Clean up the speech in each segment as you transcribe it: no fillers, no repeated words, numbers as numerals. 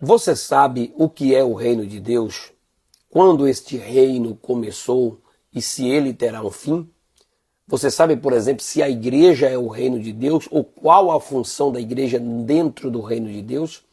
Você sabe o que é o reino de Deus? Quando este reino começou e se ele terá um fim? Você sabe, por exemplo, se a igreja é o reino de Deus ou qual a função da igreja dentro do reino de Deus?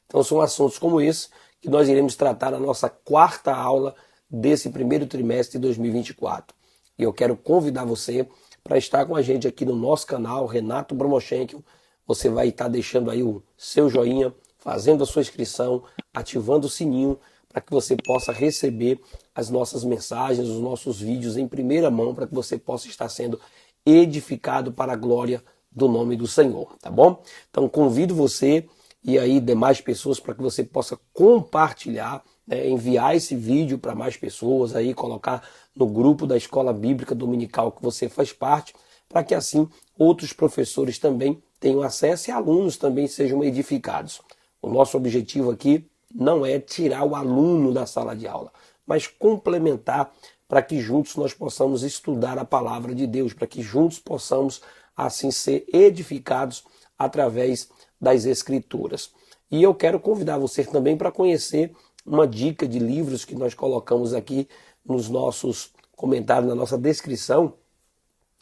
Então são assuntos como esse que nós iremos tratar na nossa quarta aula desse primeiro trimestre de 2024. E eu quero convidar você para estar com a gente aqui no nosso canal, Renato Bromochenko. Você vai estar deixando aí o seu joinha, fazendo a sua inscrição, ativando o sininho para que você possa receber as nossas mensagens, os nossos vídeos em primeira mão, para que você possa estar sendo edificado para a glória do nome do Senhor, tá bom? Então convido você e aí demais pessoas para que você possa compartilhar, né, enviar esse vídeo para mais pessoas, aí colocar no grupo da Escola Bíblica Dominical que você faz parte, para que assim outros professores também tenham acesso e alunos também sejam edificados. O nosso objetivo aqui não é tirar o aluno da sala de aula, mas complementar para que juntos nós possamos estudar a palavra de Deus, para que juntos possamos assim ser edificados através das Escrituras. E eu quero convidar você também para conhecer uma dica de livros que nós colocamos aqui nos nossos comentários, na nossa descrição.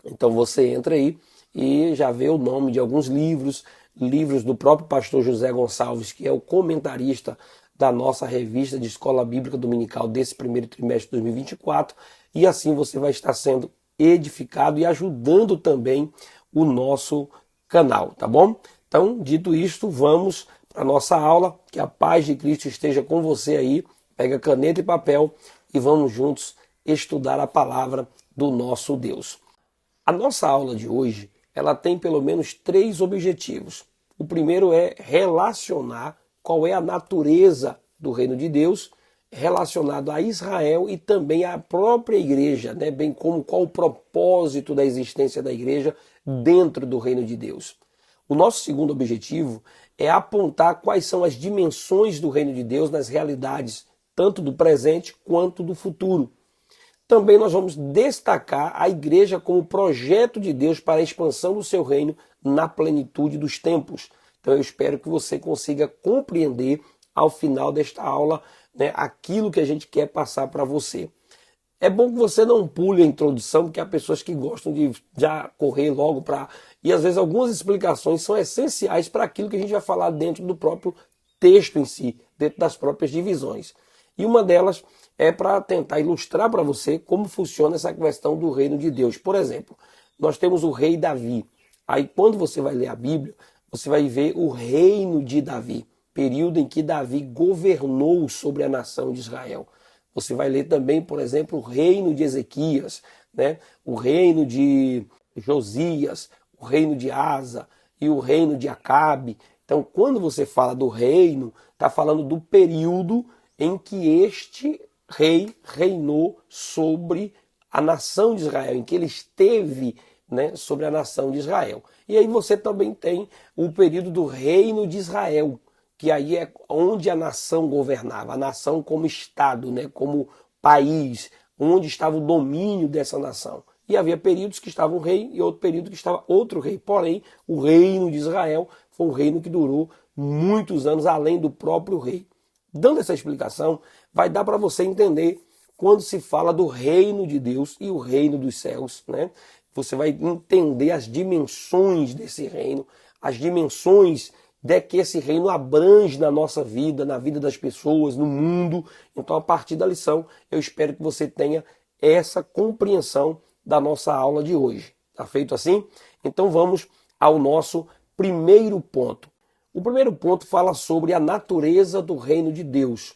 Então você entra aí e já vê o nome de alguns livros, livros do próprio pastor José Gonçalves, que é o comentarista da nossa revista de Escola Bíblica Dominical desse primeiro trimestre de 2024, e assim você vai estar sendo edificado e ajudando também o nosso canal, tá bom? Então, dito isto, vamos para a nossa aula, que a paz de Cristo esteja com você aí, pega caneta e papel e vamos juntos estudar a palavra do nosso Deus. A nossa aula de hoje, ela tem pelo menos 3 objetivos. O primeiro é relacionar qual é a natureza do reino de Deus relacionado a Israel e também à própria igreja, né? Bem como qual o propósito da existência da igreja dentro do reino de Deus. O nosso segundo objetivo é apontar quais são as dimensões do reino de Deus nas realidades, tanto do presente quanto do futuro. Também nós vamos destacar a igreja como projeto de Deus para a expansão do seu reino na plenitude dos tempos. Então eu espero que você consiga compreender ao final desta aula, né, aquilo que a gente quer passar para você. É bom que você não pule a introdução, porque há pessoas que gostam de já correr logo para... E às vezes algumas explicações são essenciais para aquilo que a gente vai falar dentro do próprio texto em si, dentro das próprias divisões. E uma delas é para tentar ilustrar para você como funciona essa questão do reino de Deus. Por exemplo, nós temos o rei Davi. Aí quando você vai ler a Bíblia, você vai ver o reino de Davi, período em que Davi governou sobre a nação de Israel. Você vai ler também, por exemplo, o reino de Ezequias, né? O reino de Josias, o reino de Asa e o reino de Acabe. Então, quando você fala do reino, está falando do período em que este rei reinou sobre a nação de Israel, em que ele esteve, né, sobre a nação de Israel. E aí você também tem o período do reino de Israel, que aí é onde a nação governava, a nação como Estado, né, como país, onde estava o domínio dessa nação. E havia períodos que estava um rei e outro período que estava outro rei. Porém, o reino de Israel foi um reino que durou muitos anos, além do próprio rei. Dando essa explicação, vai dar para você entender quando se fala do reino de Deus e o reino dos céus, né? Você vai entender as dimensões desse reino, as dimensões de que esse reino abrange na nossa vida, na vida das pessoas, no mundo. Então, a partir da lição, eu espero que você tenha essa compreensão da nossa aula de hoje. Tá feito assim? Então, vamos ao nosso primeiro ponto. O primeiro ponto fala sobre a natureza do reino de Deus.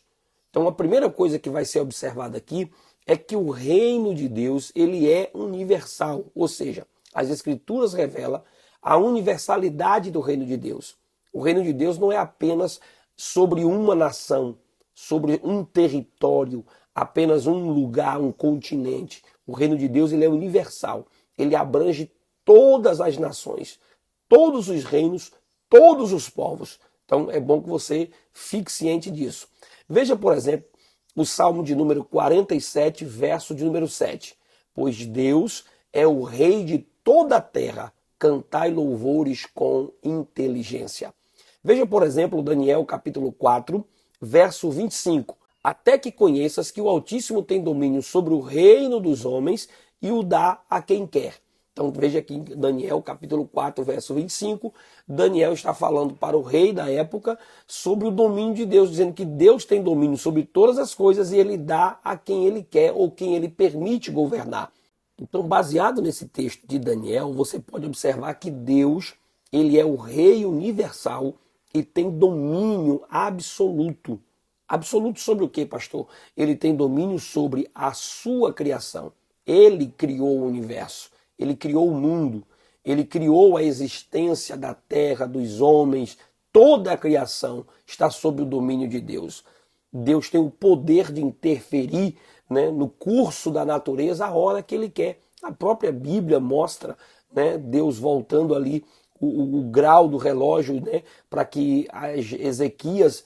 Então, a primeira coisa que vai ser observada aqui é que o reino de Deus, ele é universal, ou seja, as Escrituras revelam a universalidade do reino de Deus. O reino de Deus não é apenas sobre uma nação, sobre um território, apenas um lugar, um continente. O reino de Deus, ele é universal. Ele abrange todas as nações, todos os reinos, todos os povos. Então é bom que você fique ciente disso. Veja, por exemplo, o Salmo de número 47, verso de número 7. Pois Deus é o rei de toda a terra, cantai louvores com inteligência. Veja, por exemplo, Daniel capítulo 4, verso 25. Até que conheças que o Altíssimo tem domínio sobre o reino dos homens e o dá a quem quer. Então veja aqui em Daniel capítulo 4, verso 25, Daniel está falando para o rei da época sobre o domínio de Deus, dizendo que Deus tem domínio sobre todas as coisas e ele dá a quem ele quer ou quem ele permite governar. Então, baseado nesse texto de Daniel, você pode observar que Deus, ele é o rei universal e tem domínio absoluto. Absoluto sobre o quê, pastor? Ele tem domínio sobre a sua criação. Ele criou o universo, ele criou o mundo, ele criou a existência da terra, dos homens, toda a criação está sob o domínio de Deus. Deus tem o poder de interferir, né, no curso da natureza a hora que ele quer. A própria Bíblia mostra, né, Deus voltando ali o grau do relógio, né, para que Ezequias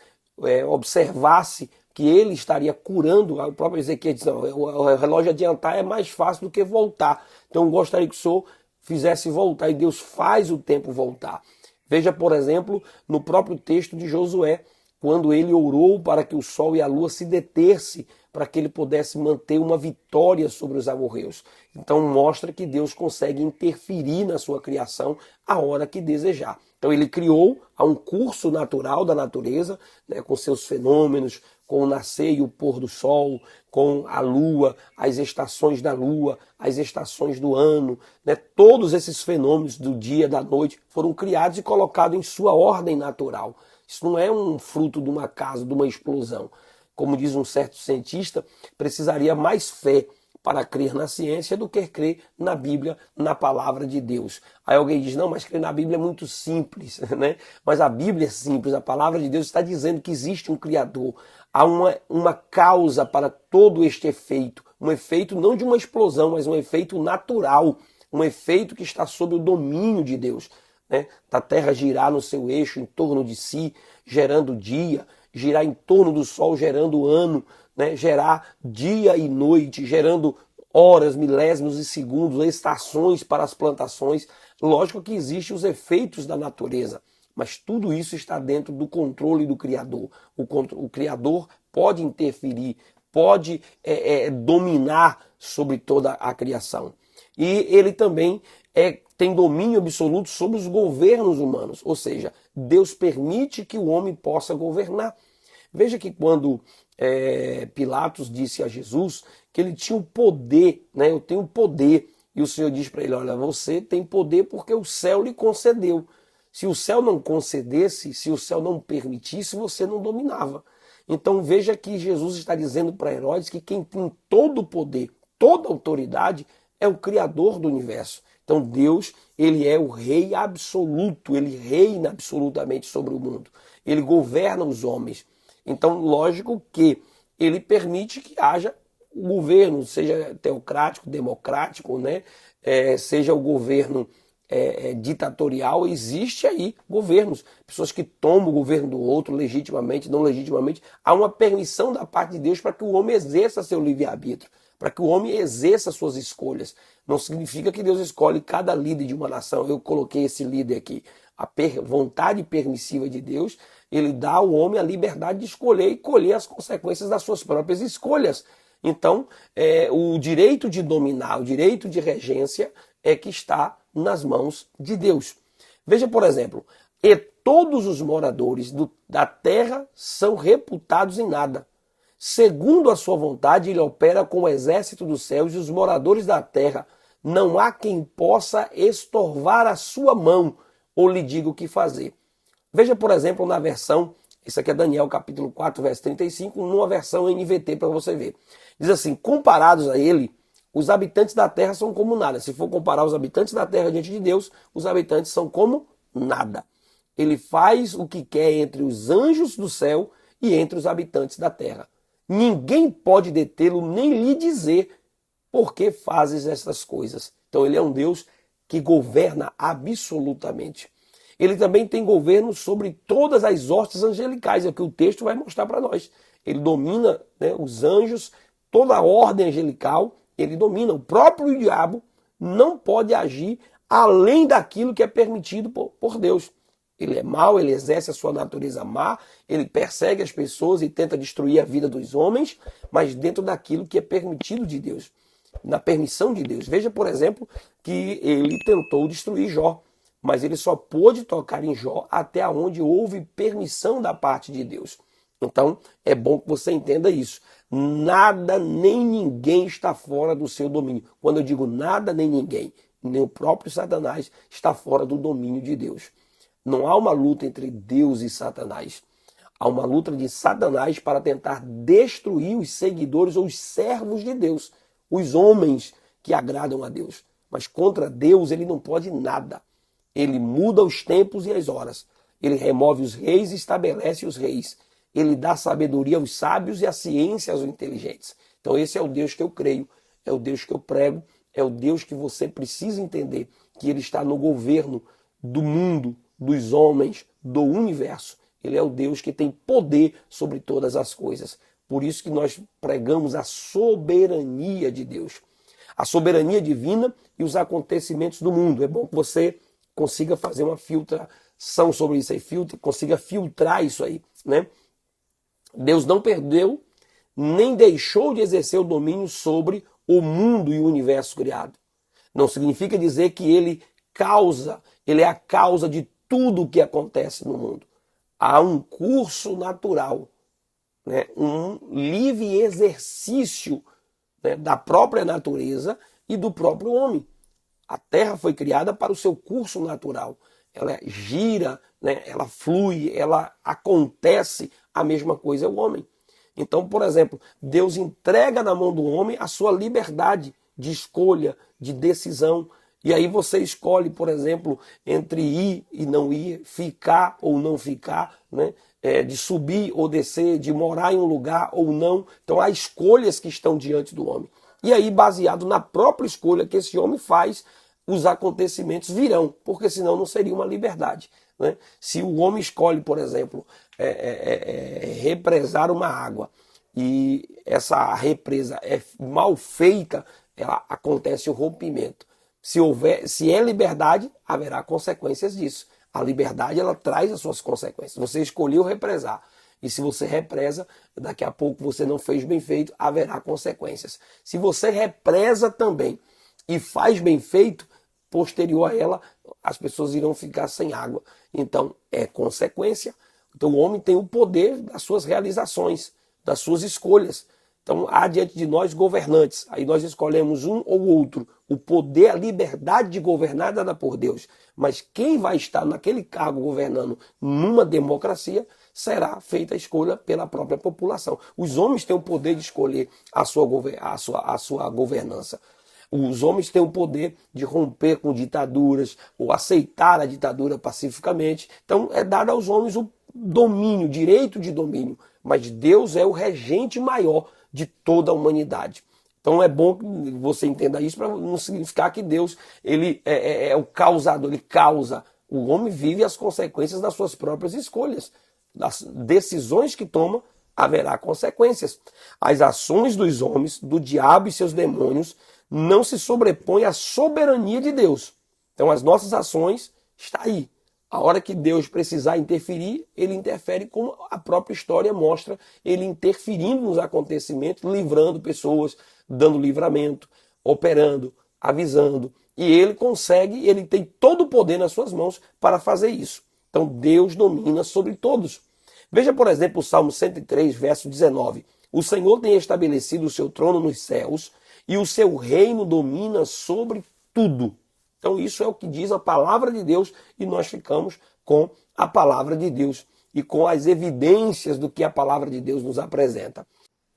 observasse que ele estaria curando. O próprio Ezequias diz, não, o relógio adiantar é mais fácil do que voltar. Então eu gostaria que o Senhor fizesse voltar, e Deus faz o tempo voltar. Veja, por exemplo, no próprio texto de Josué, quando ele orou para que o sol e a lua se detesse, para que ele pudesse manter uma vitória sobre os amorreus. Então mostra que Deus consegue interferir na sua criação a hora que desejar. Então ele criou a um curso natural da natureza, né, com seus fenômenos, com o nascer e o pôr do sol, com a lua, as estações da lua, as estações do ano, né, todos esses fenômenos do dia, da noite, foram criados e colocados em sua ordem natural. Isso não é um fruto de um acaso, de uma explosão. Como diz um certo cientista, precisaria mais fé para crer na ciência do que crer na Bíblia, na palavra de Deus. Aí alguém diz, não, mas crer na Bíblia é muito simples, né? Mas a Bíblia é simples, a palavra de Deus está dizendo que existe um Criador. Há uma causa para todo este efeito, um efeito não de uma explosão, mas um efeito natural, um efeito que está sob o domínio de Deus, né? Da terra girar no seu eixo em torno de si, gerando dia, girar em torno do sol, gerando ano, né? Gerar dia e noite, gerando horas, milésimos e segundos, estações para as plantações. Lógico que existem os efeitos da natureza, mas tudo isso está dentro do controle do Criador. O Criador pode interferir, pode dominar sobre toda a criação. E ele também tem domínio absoluto sobre os governos humanos, ou seja, Deus permite que o homem possa governar. Veja que quando Pilatos disse a Jesus que ele tinha o poder, né? Eu tenho poder, e o Senhor diz para ele, olha, você tem poder porque o céu lhe concedeu. Se o céu não concedesse, se o céu não permitisse, você não dominava. Então veja que Jesus está dizendo para Herodes que quem tem todo o poder, toda a autoridade, é o Criador do universo. Então Deus, ele é o rei absoluto, ele reina absolutamente sobre o mundo. Ele governa os homens. Então, lógico que ele permite que haja o governo, seja teocrático, democrático, né? Seja o governo ditatorial, existe aí governos, pessoas que tomam o governo do outro legitimamente, não legitimamente. Há uma permissão da parte de Deus para que o homem exerça seu livre-arbítrio, para que o homem exerça suas escolhas. Não significa que Deus escolhe cada líder de uma nação. Eu coloquei esse líder aqui. A vontade permissiva de Deus, ele dá ao homem a liberdade de escolher e colher as consequências das suas próprias escolhas. Então, o direito de dominar, o direito de regência é que está nas mãos de Deus. Veja, por exemplo, e todos os moradores da terra são reputados em nada. Segundo a sua vontade, ele opera com o exército dos céus e os moradores da terra. Não há quem possa estorvar a sua mão ou lhe diga o que fazer. Veja, por exemplo, na versão, isso aqui é Daniel capítulo 4, verso 35, numa versão NVT para você ver. Diz assim, comparados a ele, os habitantes da terra são como nada. Se for comparar os habitantes da terra diante de Deus, os habitantes são como nada. Ele faz o que quer entre os anjos do céu e entre os habitantes da terra. Ninguém pode detê-lo nem lhe dizer por que fazes essas coisas. Então ele é um Deus que governa absolutamente. Ele também tem governo sobre todas as hostes angelicais, é o que o texto vai mostrar para nós. Ele domina, né, os anjos, toda a ordem angelical, ele domina. O próprio diabo não pode agir além daquilo que é permitido por Deus. Ele é mau, ele exerce a sua natureza má, ele persegue as pessoas e tenta destruir a vida dos homens, mas dentro daquilo que é permitido de Deus, na permissão de Deus. Veja, por exemplo, que ele tentou destruir Jó, mas ele só pôde tocar em Jó até onde houve permissão da parte de Deus. Então, é bom que você entenda isso. Nada nem ninguém está fora do seu domínio. Quando eu digo nada nem ninguém, nem o próprio Satanás está fora do domínio de Deus. Não há uma luta entre Deus e Satanás. Há uma luta de Satanás para tentar destruir os seguidores ou os servos de Deus, os homens que agradam a Deus. Mas contra Deus ele não pode nada. Ele muda os tempos e as horas. Ele remove os reis e estabelece os reis. Ele dá sabedoria aos sábios e a ciência aos inteligentes. Então esse é o Deus que eu creio, é o Deus que eu prego, é o Deus que você precisa entender, que ele está no governo do mundo, dos homens, do universo. Ele é o Deus que tem poder sobre todas as coisas. Por isso que nós pregamos a soberania de Deus. A soberania divina e os acontecimentos do mundo. É bom que você consiga fazer uma filtração sobre isso aí, consiga filtrar isso aí, né? Deus não perdeu, nem deixou de exercer o domínio sobre o mundo e o universo criado. Não significa dizer que ele é a causa de tudo o que acontece no mundo. Há um curso natural, né? Um livre exercício, né, da própria natureza e do próprio homem. A Terra foi criada para o seu curso natural. Ela gira, né, ela flui, ela acontece. A mesma coisa é o homem. Então, por exemplo, Deus entrega na mão do homem a sua liberdade de escolha, de decisão. E aí você escolhe, por exemplo, entre ir e não ir, ficar ou não ficar, né? De subir ou descer, de morar em um lugar ou não. Então há escolhas que estão diante do homem. E aí, baseado na própria escolha que esse homem faz, os acontecimentos virão, porque senão não seria uma liberdade, né? Se o homem escolhe, por exemplo, represar uma água e essa represa é mal feita, acontece o rompimento. Se é liberdade, haverá consequências disso. A liberdade, ela traz as suas consequências. Você escolheu represar. E se você represa, daqui a pouco você não fez bem feito, haverá consequências. Se você represa também e faz bem feito, posterior a ela, as pessoas irão ficar sem água. Então, é consequência. Então, o homem tem o poder das suas realizações, das suas escolhas. Então, há diante de nós governantes. Aí nós escolhemos um ou outro. O poder, a liberdade de governar é dada por Deus. Mas quem vai estar naquele cargo governando numa democracia, será feita a escolha pela própria população. Os homens têm o poder de escolher a sua governança. Os homens têm o poder de romper com ditaduras ou aceitar a ditadura pacificamente. Então é dado aos homens o domínio, o direito de domínio. Mas Deus é o regente maior de toda a humanidade. Então é bom que você entenda isso para não significar que Deus ele é o causador, ele causa. O homem vive as consequências das suas próprias escolhas. Das decisões que toma, haverá consequências. As ações dos homens, do diabo e seus demônios, não se sobrepõem à soberania de Deus. Então as nossas ações estão aí. A hora que Deus precisar interferir, ele interfere, como a própria história mostra, ele interferindo nos acontecimentos, livrando pessoas, dando livramento, operando, avisando. E ele consegue, ele tem todo o poder nas suas mãos para fazer isso. Então Deus domina sobre todos. Veja, por exemplo, o Salmo 103, verso 19. O Senhor tem estabelecido o seu trono nos céus e o seu reino domina sobre tudo. Então isso é o que diz a palavra de Deus e nós ficamos com a palavra de Deus e com as evidências do que a palavra de Deus nos apresenta.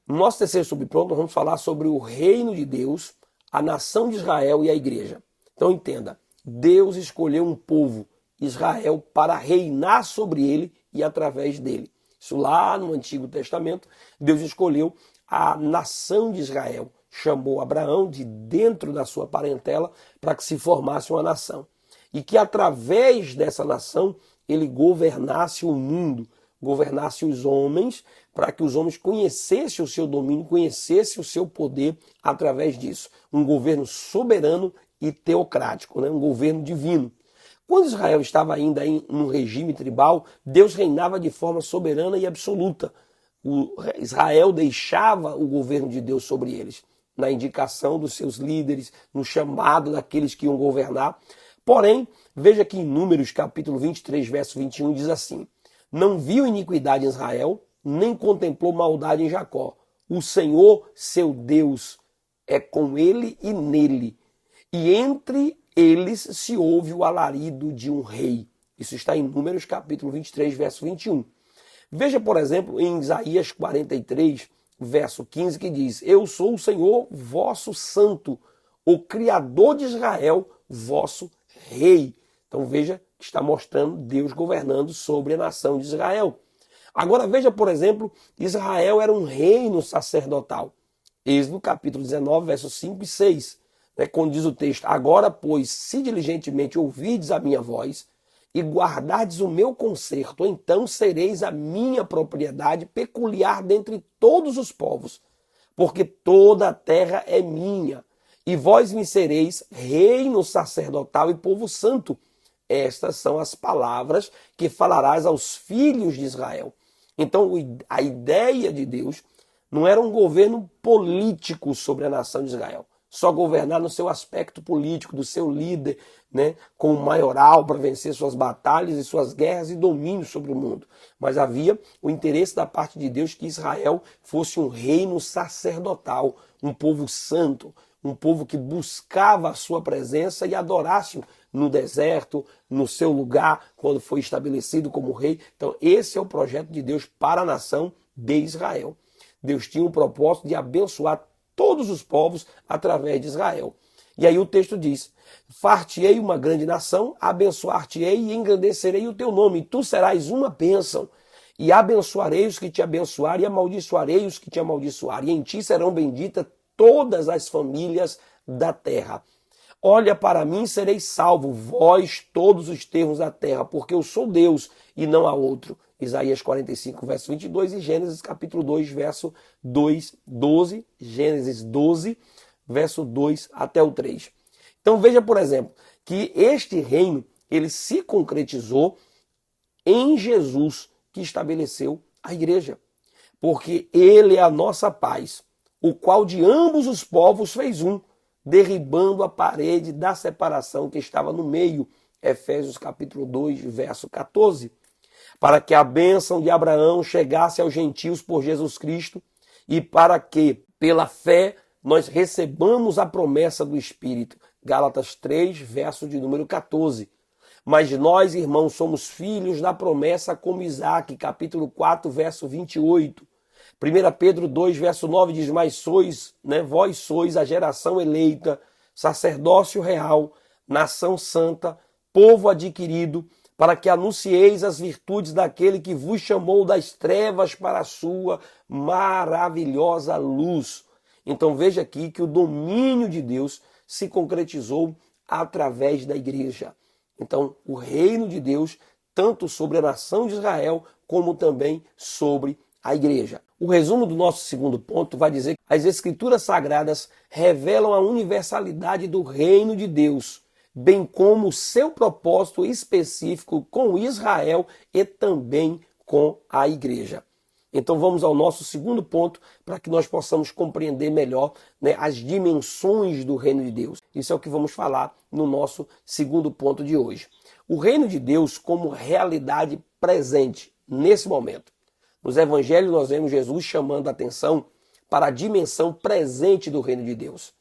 No nosso terceiro subpronto, nós vamos falar sobre o reino de Deus, a nação de Israel e a igreja. Então entenda, Deus escolheu um povo, Israel, para reinar sobre ele e através dele. Isso lá no Antigo Testamento, Deus escolheu a nação de Israel, chamou Abraão de dentro da sua parentela para que se formasse uma nação. E que através dessa nação ele governasse o mundo, governasse os homens, para que os homens conhecessem o seu domínio, conhecessem o seu poder através disso. Um governo soberano e teocrático, né? Um governo divino. Quando Israel estava ainda em um regime tribal, Deus reinava de forma soberana e absoluta. Israel deixava o governo de Deus sobre eles, na indicação dos seus líderes, no chamado daqueles que iam governar. Porém, veja que em Números capítulo 23, verso 21 diz assim: não viu iniquidade em Israel, nem contemplou maldade em Jacó. O Senhor, seu Deus, é com ele e nele. E entre eles se ouve o alarido de um rei. Isso está em Números capítulo 23, verso 21. Veja, por exemplo, em Isaías 43, verso 15, que diz: eu sou o Senhor vosso santo, o Criador de Israel, vosso rei. Então veja que está mostrando Deus governando sobre a nação de Israel. Agora veja, por exemplo, Israel era um reino sacerdotal. Êxodo capítulo 19, versos 5 e 6. Quando diz o texto: agora, pois, se diligentemente ouvides a minha voz e guardardes o meu conserto, então sereis a minha propriedade peculiar dentre todos os povos, porque toda a terra é minha, e vós me sereis reino sacerdotal e povo santo. Estas são as palavras que falarás aos filhos de Israel. Então, a ideia de Deus não era um governo político sobre a nação de Israel, só governar no seu aspecto político, do seu líder, como maioral para vencer suas batalhas e suas guerras e domínio sobre o mundo. Mas havia o interesse da parte de Deus que Israel fosse um reino sacerdotal, um povo santo, um povo que buscava a sua presença e adorasse no deserto, no seu lugar, quando foi estabelecido como rei. Então esse é o projeto de Deus para a nação de Israel. Deus tinha o propósito de abençoar todos os povos através de Israel. E aí o texto diz: far-te-ei uma grande nação, abençoar-te-ei e engrandecerei o teu nome, e tu serás uma bênção. E abençoarei os que te abençoarem, e amaldiçoarei os que te amaldiçoarem, e em ti serão benditas todas as famílias da terra. Olha para mim, sereis salvo, vós todos os termos da terra, porque eu sou Deus e não há outro. Isaías 45, verso 22 e Gênesis capítulo 2, verso 2, 12. Gênesis 12, verso 2 até o 3. Então veja, por exemplo, que este reino, ele se concretizou em Jesus, que estabeleceu a igreja. Porque ele é a nossa paz, o qual de ambos os povos fez um, derribando a parede da separação que estava no meio. Efésios capítulo 2, verso 14. Para que a bênção de Abraão chegasse aos gentios por Jesus Cristo e para que, pela fé, nós recebamos a promessa do Espírito. Gálatas 3, verso de número 14. Mas nós, irmãos, somos filhos da promessa como Isaque, capítulo 4, verso 28. 1 Pedro 2, verso 9 diz: mas sois, vós sois a geração eleita, sacerdócio real, nação santa, povo adquirido, para que anuncieis as virtudes daquele que vos chamou das trevas para a sua maravilhosa luz. Então veja aqui que o domínio de Deus se concretizou através da igreja. Então o reino de Deus, tanto sobre a nação de Israel, como também sobre a igreja. O resumo do nosso segundo ponto vai dizer que as escrituras sagradas revelam a universalidade do reino de Deus, bem como o seu propósito específico com Israel e também com a igreja. Então vamos ao nosso segundo ponto para que nós possamos compreender melhor as dimensões do reino de Deus. Isso é o que vamos falar no nosso segundo ponto de hoje. O reino de Deus como realidade presente nesse momento. Nos evangelhos nós vemos Jesus chamando a atenção para a dimensão presente do reino de Deus.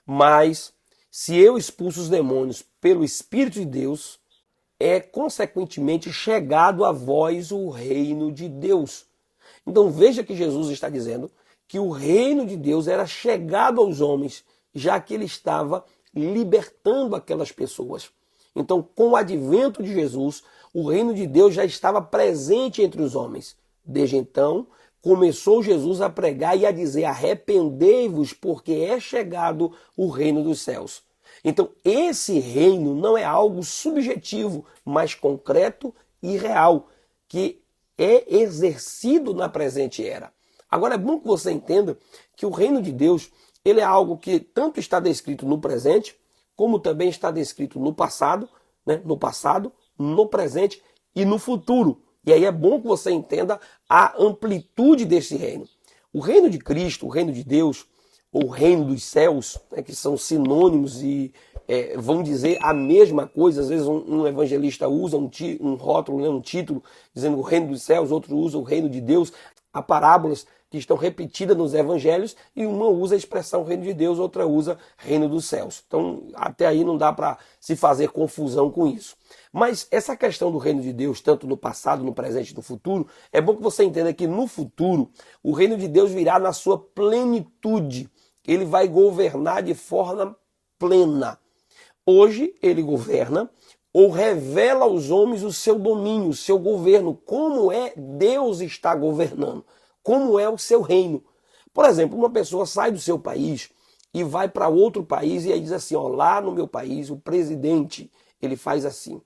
Mas se eu expulso os demônios pelo Espírito de Deus, é consequentemente chegado a vós o reino de Deus. Então veja que Jesus está dizendo que o reino de Deus era chegado aos homens, já que ele estava libertando aquelas pessoas. Então, com o advento de Jesus, o reino de Deus já estava presente entre os homens. Desde então, começou Jesus a pregar e a dizer: arrependei-vos, porque é chegado o reino dos céus. Então, esse reino não é algo subjetivo, mas concreto e real, que é exercido na presente era. Agora, é bom que você entenda que o reino de Deus, ele é algo que tanto está descrito no presente, como também está descrito no passado, né? No passado, no presente e no futuro. E aí é bom que você entenda a amplitude desse reino. O reino de Cristo, o reino de Deus, ou o reino dos céus, né, que são sinônimos e vão dizer a mesma coisa. Às vezes um evangelista usa um rótulo, né, um título, dizendo o reino dos céus, outro usa o reino de Deus. Há parábolas que estão repetidas nos evangelhos e uma usa a expressão reino de Deus, outra usa reino dos céus. Então até aí não dá para se fazer confusão com isso. Mas essa questão do reino de Deus, tanto no passado, no presente e no futuro, é bom que você entenda que no futuro o reino de Deus virá na sua plenitude. Ele vai governar de forma plena. Hoje ele governa ou revela aos homens o seu domínio, o seu governo, como é Deus está governando, como é o seu reino. Por exemplo, uma pessoa sai do seu país e vai para outro país e aí diz assim, ó, lá no meu país o presidente, ele faz assim.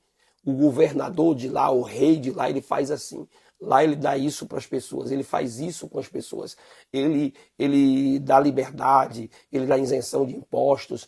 O governador de lá, o rei de lá, ele faz assim. Lá ele dá isso para as pessoas, ele faz isso com as pessoas. Ele dá liberdade, ele dá isenção de impostos.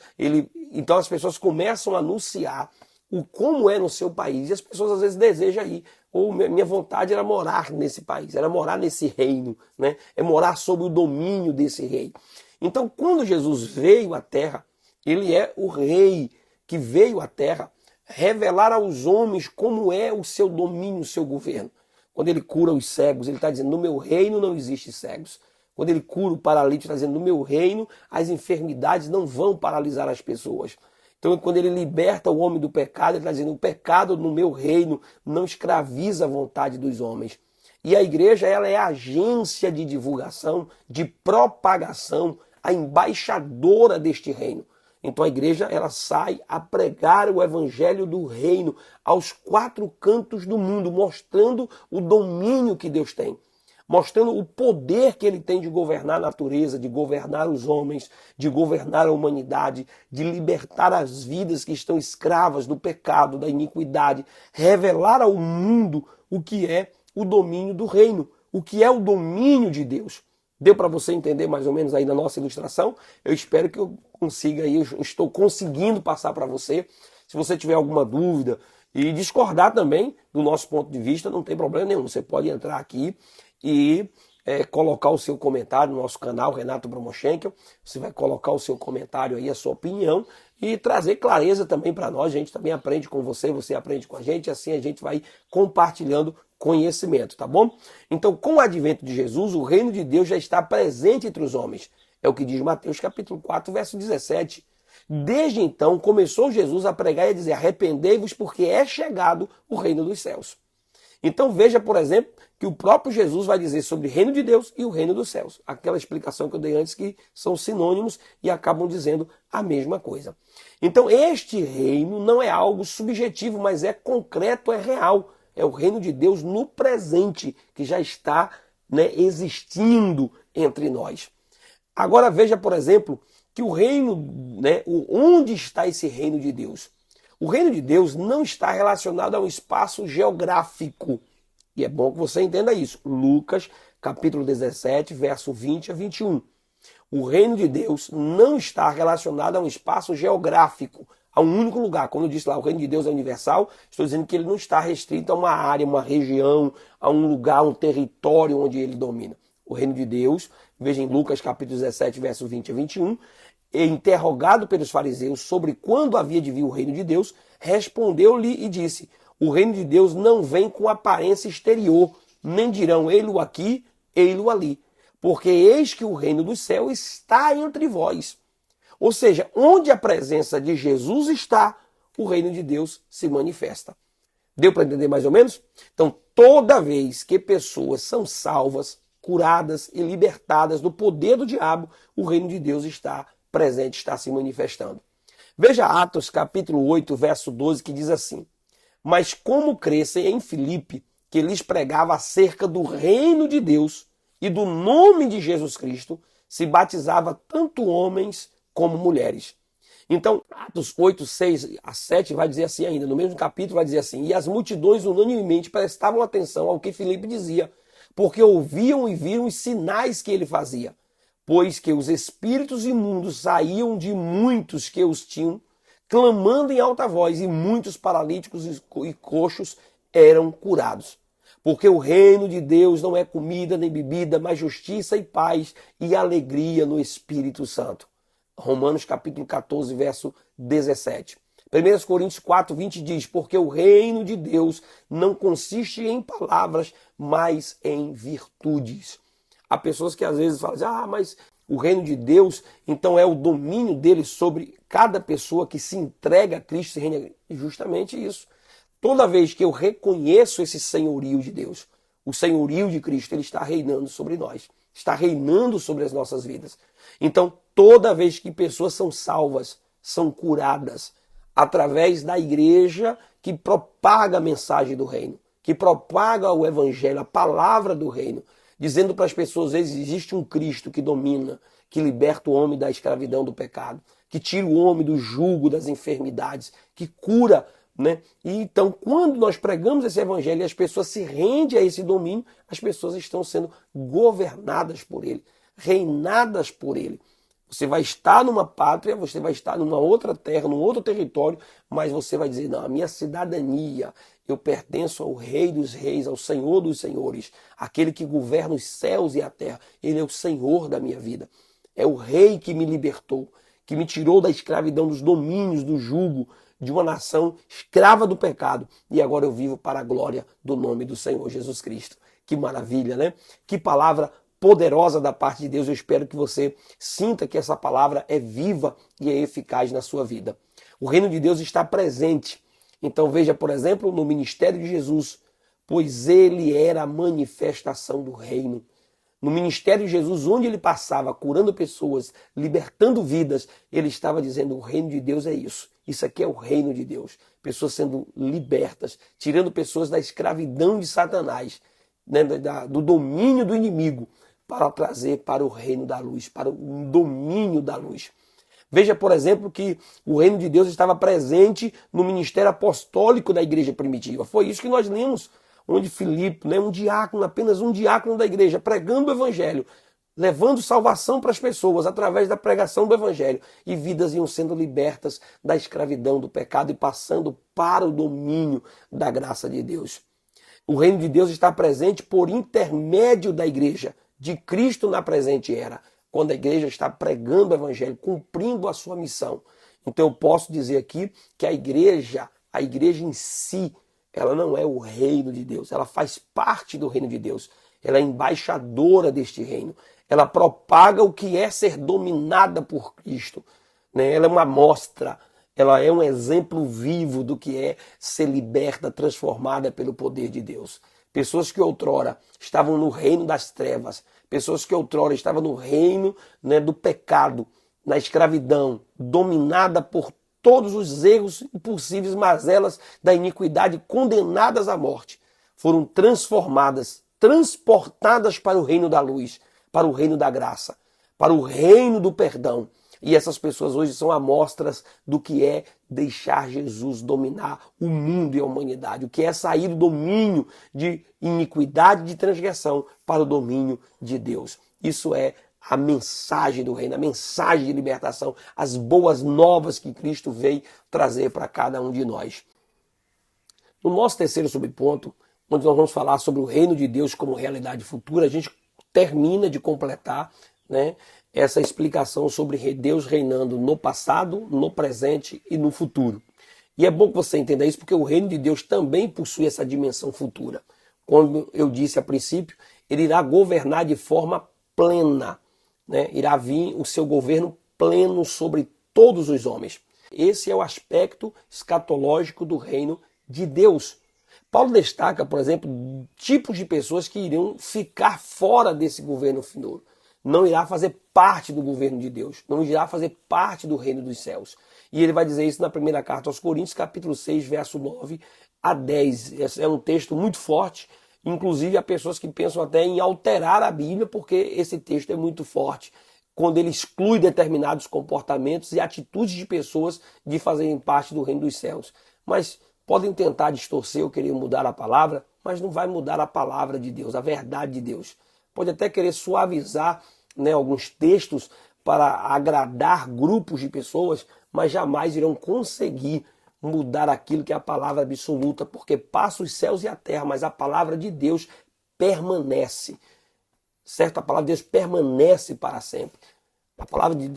Então as pessoas começam a anunciar o como é no seu país. E as pessoas às vezes desejam ir. Ou minha vontade era morar nesse país, era morar nesse reino, né? É morar sob o domínio desse rei. Então quando Jesus veio à terra, ele é o rei que veio à terra revelar aos homens como é o seu domínio, o seu governo. Quando ele cura os cegos, ele está dizendo, no meu reino não existe cegos. Quando ele cura o paralítico, ele está dizendo, no meu reino as enfermidades não vão paralisar as pessoas. Então, quando ele liberta o homem do pecado, ele está dizendo, o pecado no meu reino não escraviza a vontade dos homens. E a igreja, ela é a agência de divulgação, de propagação, a embaixadora deste reino. Então a igreja, ela sai a pregar o evangelho do reino aos quatro cantos do mundo, mostrando o domínio que Deus tem, mostrando o poder que ele tem de governar a natureza, de governar os homens, de governar a humanidade, de libertar as vidas que estão escravas do pecado, da iniquidade, revelar ao mundo o que é o domínio do reino, o que é o domínio de Deus. Deu para você entender mais ou menos aí na nossa ilustração? Eu espero que eu consiga aí, eu estou conseguindo passar para você. Se você tiver alguma dúvida e discordar também do nosso ponto de vista, não tem problema nenhum. Você pode entrar aqui e colocar o seu comentário no nosso canal, Renato Bromochenkel. Você vai colocar o seu comentário aí, a sua opinião e trazer clareza também para nós. A gente também aprende com você, você aprende com a gente, assim a gente vai compartilhando conhecimento, tá bom? Então, com o advento de Jesus, o reino de Deus já está presente entre os homens. É o que diz Mateus capítulo 4, verso 17. Desde então, começou Jesus a pregar e a dizer, arrependei-vos porque é chegado o reino dos céus. Então veja, por exemplo, que o próprio Jesus vai dizer sobre o reino de Deus e o reino dos céus. Aquela explicação que eu dei antes que são sinônimos e acabam dizendo a mesma coisa. Então este reino não é algo subjetivo, mas é concreto, é real. É o reino de Deus no presente, que já está, né, existindo entre nós. Agora veja, por exemplo, que o reino, né, onde está esse reino de Deus? O reino de Deus não está relacionado a um espaço geográfico. E é bom que você entenda isso. Lucas, capítulo 17, verso 20 a 21. O reino de Deus não está relacionado a um espaço geográfico, a um único lugar. Quando eu disse lá, o reino de Deus é universal, estou dizendo que ele não está restrito a uma área, uma região, a um lugar, um território onde ele domina. O reino de Deus, veja em Lucas capítulo 17, verso 20 a 21, interrogado pelos fariseus sobre quando havia de vir o reino de Deus, respondeu-lhe e disse, o reino de Deus não vem com aparência exterior, nem dirão ei-lo aqui, ei-lo ali, porque eis que o reino do céu está entre vós. Ou seja, onde a presença de Jesus está, o reino de Deus se manifesta. Deu para entender mais ou menos? Então, toda vez que pessoas são salvas, curadas e libertadas do poder do diabo, o reino de Deus está presente, está se manifestando. Veja Atos capítulo 8, verso 12, que diz assim, mas como crescem em Filipe, que lhes pregava acerca do reino de Deus e do nome de Jesus Cristo, se batizava tanto homens como mulheres. Então, Atos 8, 6 a 7 vai dizer assim ainda, no mesmo capítulo vai dizer assim, e as multidões unanimemente prestavam atenção ao que Filipe dizia, porque ouviam e viram os sinais que ele fazia, pois que os espíritos imundos saíam de muitos que os tinham, clamando em alta voz, e muitos paralíticos e coxos eram curados. Porque o reino de Deus não é comida nem bebida, mas justiça e paz e alegria no Espírito Santo. Romanos capítulo 14, verso 17. 1 Coríntios 4, 20 diz, porque o reino de Deus não consiste em palavras, mas em virtudes. Há pessoas que às vezes falam assim, mas o reino de Deus, então é o domínio dele sobre cada pessoa que se entrega a Cristo e reina. E justamente isso. Toda vez que eu reconheço esse senhorio de Deus, o senhorio de Cristo, ele está reinando sobre nós, está reinando sobre as nossas vidas. Então, toda vez que pessoas são salvas, são curadas, através da igreja que propaga a mensagem do reino, que propaga o evangelho, a palavra do reino, dizendo para as pessoas, às vezes, existe um Cristo que domina, que liberta o homem da escravidão do pecado, que tira o homem do jugo das enfermidades, que cura, né? E então, quando nós pregamos esse evangelho e as pessoas se rendem a esse domínio, as pessoas estão sendo governadas por ele, reinadas por ele. Você vai estar numa pátria, você vai estar numa outra terra, num outro território, mas você vai dizer, não, a minha cidadania, eu pertenço ao Rei dos Reis, ao Senhor dos Senhores, aquele que governa os céus e a terra. Ele é o Senhor da minha vida. É o Rei que me libertou, que me tirou da escravidão, dos domínios, do jugo de uma nação escrava do pecado. E agora eu vivo para a glória do nome do Senhor Jesus Cristo. Que maravilha, né? Que palavra poderosa da parte de Deus. Eu espero que você sinta que essa palavra é viva e é eficaz na sua vida. O reino de Deus está presente. Então veja, por exemplo, no ministério de Jesus, pois ele era a manifestação do reino. No ministério de Jesus, onde ele passava, curando pessoas, libertando vidas, ele estava dizendo, o reino de Deus é isso. Isso aqui é o reino de Deus. Pessoas sendo libertas, tirando pessoas da escravidão de Satanás, né, do domínio do inimigo, para trazer para o reino da luz, para o domínio da luz. Veja, por exemplo, que o reino de Deus estava presente no ministério apostólico da igreja primitiva. Foi isso que nós lemos, onde Filipe, né, um diácono, apenas um diácono da igreja, pregando o evangelho, levando salvação para as pessoas através da pregação do evangelho, e vidas iam sendo libertas da escravidão, do pecado e passando para o domínio da graça de Deus. O reino de Deus está presente por intermédio da igreja, de Cristo na presente era, quando a igreja está pregando o evangelho, cumprindo a sua missão. Então eu posso dizer aqui que a igreja em si, ela não é o reino de Deus, ela faz parte do reino de Deus, ela é embaixadora deste reino, ela propaga o que é ser dominada por Cristo, né? Ela é uma amostra, ela é um exemplo vivo do que é ser liberta, transformada pelo poder de Deus. Pessoas que outrora estavam no reino das trevas, pessoas que outrora estavam no reino, né, do pecado, na escravidão, dominada por todos os erros impossíveis, mazelas da iniquidade, condenadas à morte, foram transformadas, transportadas para o reino da luz, para o reino da graça, para o reino do perdão. E essas pessoas hoje são amostras do que é deixar Jesus dominar o mundo e a humanidade, o que é sair do domínio de iniquidade, de transgressão, para o domínio de Deus. Isso é a mensagem do reino, a mensagem de libertação, as boas novas que Cristo veio trazer para cada um de nós. No nosso terceiro subponto, onde nós vamos falar sobre o reino de Deus como realidade futura, a gente termina de completar, né, essa explicação sobre Deus reinando no passado, no presente e no futuro. E é bom que você entenda isso, porque o reino de Deus também possui essa dimensão futura. Como eu disse a princípio, ele irá governar de forma plena, né? Irá vir o seu governo pleno sobre todos os homens. Esse é o aspecto escatológico do reino de Deus. Paulo destaca, por exemplo, tipos de pessoas que iriam ficar fora desse governo futuro. Não irá fazer parte do governo de Deus, não irá fazer parte do reino dos céus. E ele vai dizer isso na primeira carta aos Coríntios, capítulo 6, verso 9 a 10. Esse é um texto muito forte, inclusive há pessoas que pensam até em alterar a Bíblia, porque esse texto é muito forte, quando ele exclui determinados comportamentos e atitudes de pessoas de fazerem parte do reino dos céus. Mas podem tentar distorcer ou querer mudar a palavra, mas não vai mudar a palavra de Deus, a verdade de Deus. Pode até querer suavizar, né, alguns textos para agradar grupos de pessoas, mas jamais irão conseguir mudar aquilo que é a palavra absoluta, porque passa os céus e a terra, mas a palavra de Deus permanece. Certo? A palavra de Deus permanece para sempre.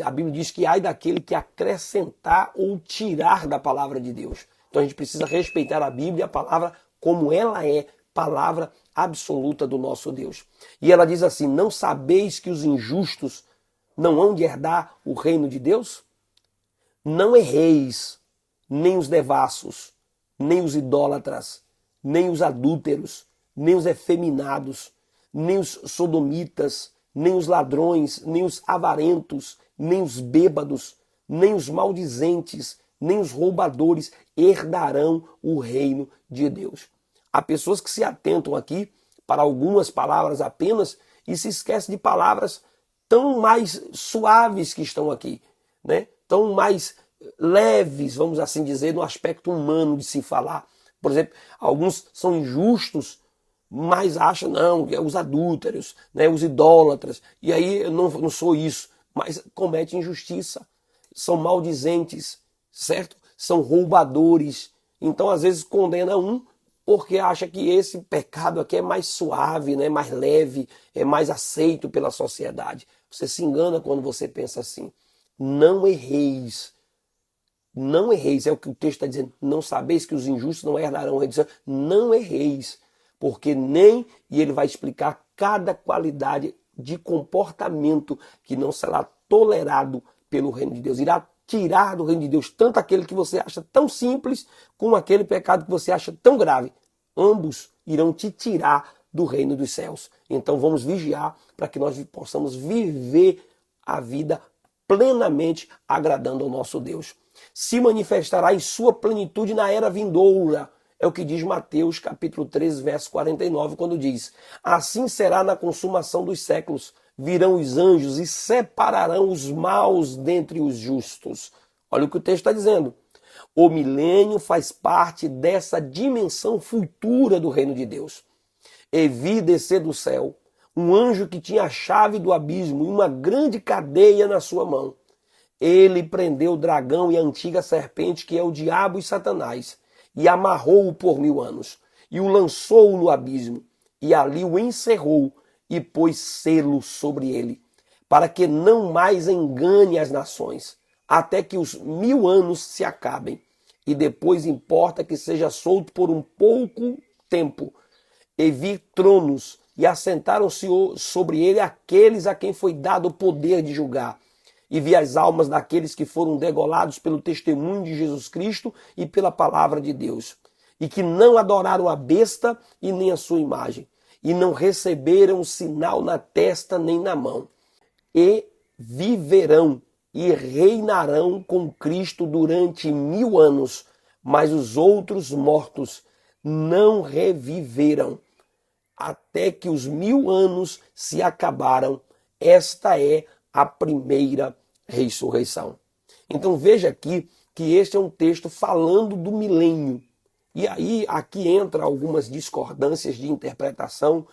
A Bíblia diz que ai daquele que acrescentar ou tirar da palavra de Deus. Então a gente precisa respeitar a Bíblia e a palavra como ela é, palavra absoluta do nosso Deus. E ela diz assim: não sabeis que os injustos não hão de herdar o reino de Deus? Não erreis, nem os devassos, nem os idólatras, nem os adúlteros, nem os efeminados, nem os sodomitas, nem os ladrões, nem os avarentos, nem os bêbados, nem os maldizentes, nem os roubadores herdarão o reino de Deus. Há pessoas que se atentam aqui para algumas palavras apenas e se esquecem de palavras tão mais suaves que estão aqui, né? Tão mais leves, vamos assim dizer, no aspecto humano de se falar. Por exemplo, alguns são injustos, mas acham, não, os adúlteros, né, os idólatras, e aí eu não sou isso, mas comete injustiça, são maldizentes, certo? São roubadores, então às vezes condena um porque acha que esse pecado aqui é mais suave, né, mais leve, é mais aceito pela sociedade. Você se engana quando você pensa assim. Não erreis. Não erreis, é o que o texto está dizendo. Não sabeis que os injustos não herdarão o reino de Deus. Não erreis. Porque e ele vai explicar cada qualidade de comportamento que não será tolerado pelo reino de Deus. Irá tirar do reino de Deus tanto aquele que você acha tão simples, como aquele pecado que você acha tão grave. Ambos irão te tirar do reino dos céus. Então vamos vigiar para que nós possamos viver a vida plenamente agradando ao nosso Deus. Se manifestará em sua plenitude na era vindoura. É o que diz Mateus capítulo 13, verso 49, quando diz: assim será na consumação dos séculos. Virão os anjos e separarão os maus dentre os justos. Olha o que o texto está dizendo. O milênio faz parte dessa dimensão futura do reino de Deus. E vi descer do céu um anjo que tinha a chave do abismo e uma grande cadeia na sua mão. Ele prendeu o dragão e a antiga serpente, que é o diabo e Satanás, e amarrou-o por 1000 anos, e o lançou no abismo, e ali o encerrou, e pôs selo sobre ele, para que não mais engane as nações, até que os 1000 anos se acabem, e depois importa que seja solto por um pouco tempo. E vi tronos, e assentaram-se sobre ele aqueles a quem foi dado o poder de julgar. E vi as almas daqueles que foram degolados pelo testemunho de Jesus Cristo e pela palavra de Deus, e que não adoraram a besta e nem a sua imagem, e não receberam sinal na testa nem na mão, e viverão e reinarão com Cristo durante 1000 anos, mas os outros mortos não reviverão, até que os 1000 anos se acabaram. Esta é a primeira ressurreição. Então veja aqui que este é um texto falando do milênio. E aí aqui entra algumas discordâncias de interpretação,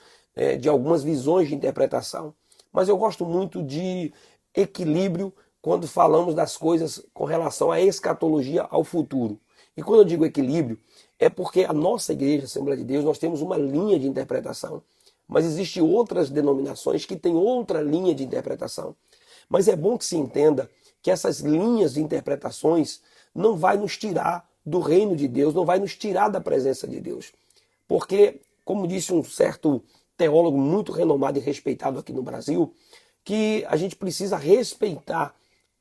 de algumas visões de interpretação. Mas eu gosto muito de equilíbrio quando falamos das coisas com relação à escatologia, ao futuro. E quando eu digo equilíbrio, é porque a nossa igreja, Assembleia de Deus, nós temos uma linha de interpretação. Mas existem outras denominações que têm outra linha de interpretação. Mas é bom que se entenda que essas linhas de interpretações não vai nos tirar do reino de Deus, não vai nos tirar da presença de Deus. Porque, como disse um certo teólogo muito renomado e respeitado aqui no Brasil, que a gente precisa respeitar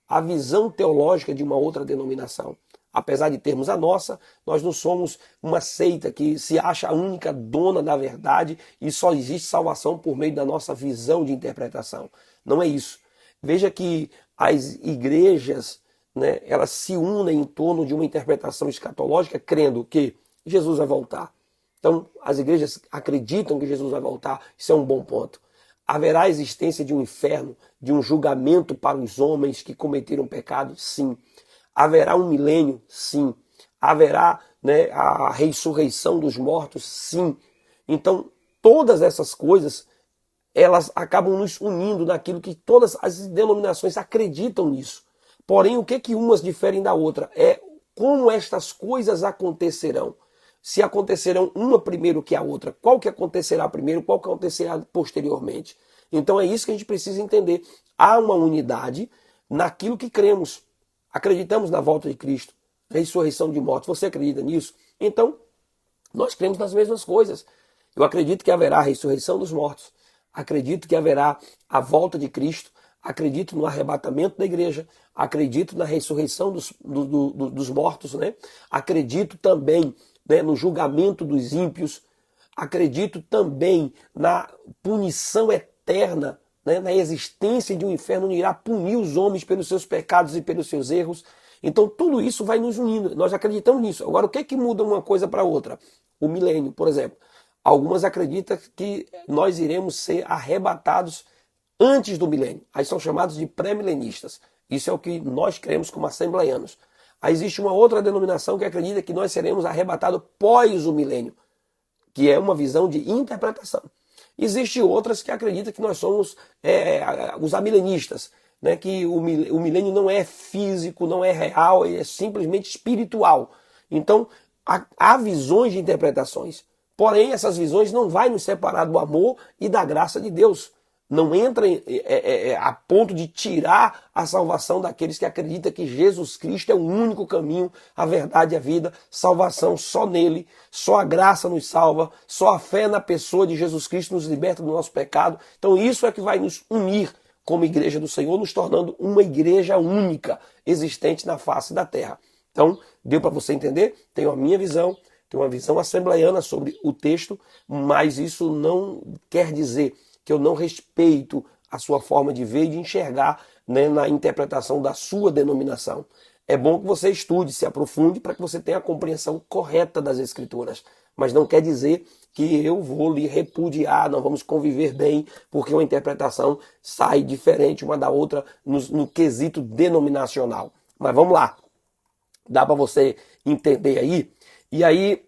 a visão teológica de uma outra denominação. Apesar de termos a nossa, nós não somos uma seita que se acha a única dona da verdade e só existe salvação por meio da nossa visão de interpretação. Não é isso. Veja que as igrejas, né, elas se unem em torno de uma interpretação escatológica, crendo que Jesus vai voltar. Então, as igrejas acreditam que Jesus vai voltar. Isso é um bom ponto. Haverá a existência de um inferno, de um julgamento para os homens que cometeram pecado? Sim. Haverá um milênio? Sim. Haverá, né, a ressurreição dos mortos? Sim. Então, todas essas coisas, elas acabam nos unindo naquilo que todas as denominações acreditam nisso. Porém, o que que umas diferem da outra? É como estas coisas acontecerão. Se acontecerão uma primeiro que a outra, qual que acontecerá primeiro, qual que acontecerá posteriormente. Então é isso que a gente precisa entender. Há uma unidade naquilo que cremos. Acreditamos na volta de Cristo, ressurreição de mortos. Você acredita nisso? Então, nós cremos nas mesmas coisas. Eu acredito que haverá a ressurreição dos mortos. Acredito que haverá a volta de Cristo. Acredito no arrebatamento da igreja. Acredito na ressurreição dos mortos, né? Acredito também, né, no julgamento dos ímpios. Acredito também na punição eterna, né, na existência de um inferno onde irá punir os homens pelos seus pecados e pelos seus erros. Então tudo isso vai nos unindo. Nós acreditamos nisso. Agora, o que é que muda uma coisa para outra? O milênio, por exemplo. Algumas acreditam que nós iremos ser arrebatados antes do milênio. Aí são chamados de pré-milenistas. Isso é o que nós cremos como assembleianos. Aí existe uma outra denominação que acredita que nós seremos arrebatados pós o milênio, que é uma visão de interpretação. Existem outras que acreditam que nós somos os amilenistas, né? Que o milênio não é físico, não é real, é simplesmente espiritual. Então, há visões de interpretações. Porém, essas visões não vão nos separar do amor e da graça de Deus. Não entra a ponto de tirar a salvação daqueles que acreditam que Jesus Cristo é o único caminho, a verdade e a vida. Salvação só nele, só a graça nos salva, só a fé na pessoa de Jesus Cristo nos liberta do nosso pecado. Então isso é que vai nos unir como igreja do Senhor, nos tornando uma igreja única, existente na face da terra. Então, deu para você entender? Tenho a minha visão, tenho uma visão assembleiana sobre o texto, mas isso não quer dizer que eu não respeito a sua forma de ver e de enxergar, né, na interpretação da sua denominação. É bom que você estude, se aprofunde, para que você tenha a compreensão correta das Escrituras. Mas não quer dizer que eu vou lhe repudiar, não vamos conviver bem, porque uma interpretação sai diferente uma da outra no quesito denominacional. Mas vamos lá. Dá para você entender aí? E aí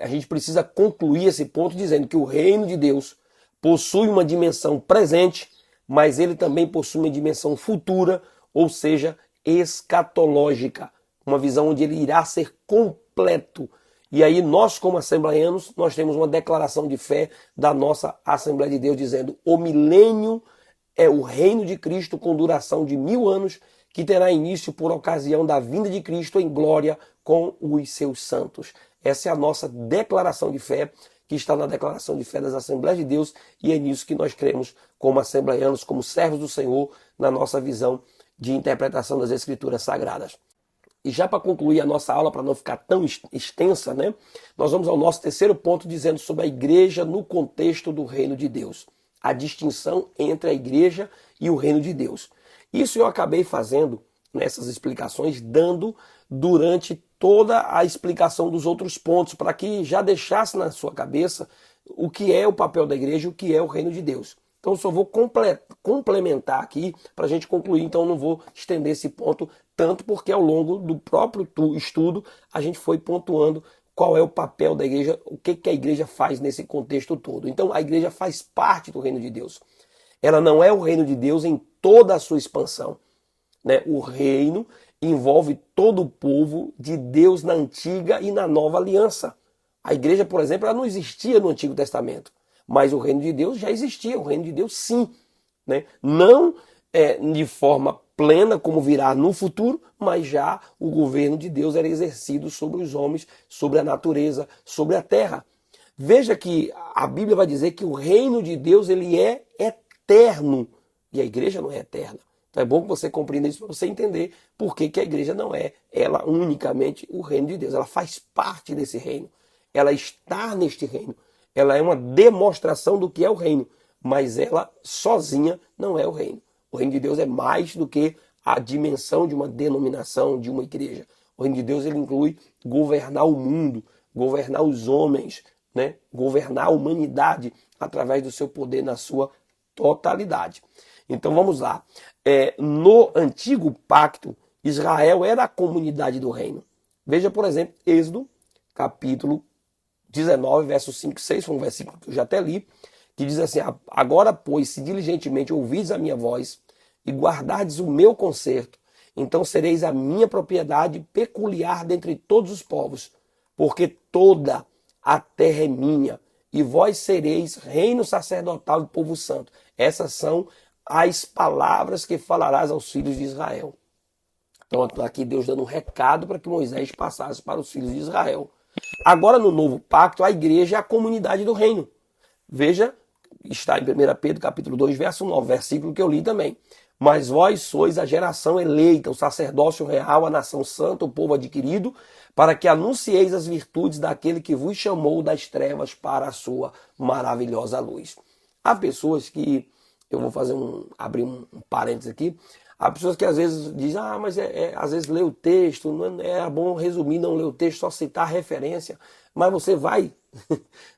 a gente precisa concluir esse ponto dizendo que o reino de Deus possui uma dimensão presente, mas ele também possui uma dimensão futura, ou seja, escatológica. Uma visão onde ele irá ser completo. E aí nós, como assembleianos, nós temos uma declaração de fé da nossa Assembleia de Deus dizendo: o milênio é o reino de Cristo com duração de 1000 anos, que terá início por ocasião da vinda de Cristo em glória com os seus santos. Essa é a nossa declaração de fé, que está na declaração de fé das Assembleias de Deus, e é nisso que nós cremos como assembleianos, como servos do Senhor, na nossa visão de interpretação das Escrituras Sagradas. E já para concluir a nossa aula, para não ficar tão extensa, né, nós vamos ao nosso terceiro ponto, dizendo sobre a igreja no contexto do reino de Deus. A distinção entre a igreja e o reino de Deus. Isso eu acabei fazendo nessas explicações, dando durante toda a explicação dos outros pontos, para que já deixasse na sua cabeça o que é o papel da igreja e o que é o reino de Deus. Então eu só vou complementar aqui para a gente concluir, então não vou estender esse ponto tanto, porque ao longo do próprio estudo a gente foi pontuando qual é o papel da igreja, o que a igreja faz nesse contexto todo. Então a igreja faz parte do reino de Deus. Ela não é o reino de Deus em toda a sua expansão, né? O reino envolve todo o povo de Deus na antiga e na nova aliança. A igreja, por exemplo, ela não existia no Antigo Testamento, mas o reino de Deus já existia, o reino de Deus sim, né? Não de forma plena como virá no futuro, mas já o governo de Deus era exercido sobre os homens, sobre a natureza, sobre a terra. Veja que a Bíblia vai dizer que o reino de Deus ele é eterno e a igreja não é eterna. Então é bom que você compreenda isso para você entender por que a igreja não é ela unicamente o reino de Deus. Ela faz parte desse reino. Ela está neste reino. Ela é uma demonstração do que é o reino, mas ela sozinha não é o reino. O reino de Deus é mais do que a dimensão de uma denominação, de uma igreja. O reino de Deus ele inclui governar o mundo, governar os homens, né? Governar a humanidade através do seu poder na sua totalidade. Então vamos lá. No antigo pacto, Israel era a comunidade do reino. Veja, por exemplo, Êxodo, capítulo 19, versos 5 e 6, foi um versículo que eu já até li, que diz assim: agora, pois, se diligentemente ouvides a minha voz e guardardes o meu concerto então sereis a minha propriedade peculiar dentre todos os povos, porque toda a terra é minha, e vós sereis reino sacerdotal e povo santo. Essas são as palavras que falarás aos filhos de Israel. Então aqui Deus dando um recado para que Moisés passasse para os filhos de Israel. Agora no novo pacto, a igreja é a comunidade do reino. Veja, está em 1 Pedro capítulo 2, verso 9, versículo que eu li também. Mas vós sois a geração eleita, o sacerdócio real, a nação santa, o povo adquirido, para que anuncieis as virtudes daquele que vos chamou das trevas para a sua maravilhosa luz. Há pessoas que, eu vou abrir um parênteses aqui, há pessoas que às vezes dizem, mas às vezes lê o texto, não é bom resumir, não ler o texto, só citar a referência, mas você vai,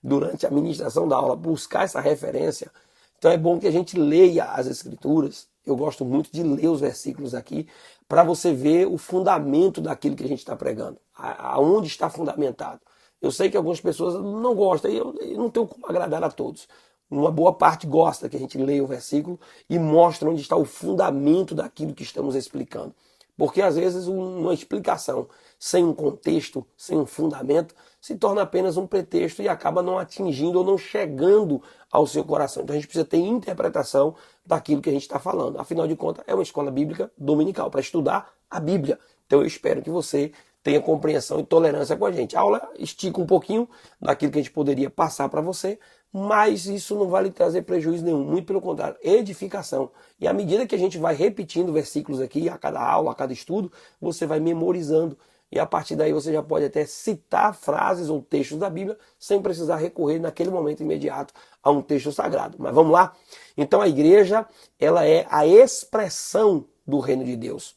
durante a ministração da aula, buscar essa referência. Então é bom que a gente leia as escrituras. Eu gosto muito de ler os versículos aqui, para você ver o fundamento daquilo que a gente está pregando, aonde está fundamentado. Eu sei que algumas pessoas não gostam, e eu não tenho como agradar a todos. Uma boa parte gosta que a gente leia o versículo e mostre onde está o fundamento daquilo que estamos explicando. Porque às vezes uma explicação sem um contexto, sem um fundamento, se torna apenas um pretexto e acaba não atingindo ou não chegando ao seu coração. Então a gente precisa ter interpretação daquilo que a gente está falando. Afinal de contas, é uma escola bíblica dominical para estudar a Bíblia. Então eu espero que você tenha compreensão e tolerância com a gente. A aula estica um pouquinho daquilo que a gente poderia passar para você, mas isso não vai lhe trazer prejuízo nenhum, muito pelo contrário, edificação. E à medida que a gente vai repetindo versículos aqui, a cada aula, a cada estudo, você vai memorizando. E a partir daí você já pode até citar frases ou textos da Bíblia, sem precisar recorrer naquele momento imediato a um texto sagrado. Mas vamos lá? Então a igreja, ela é a expressão do reino de Deus.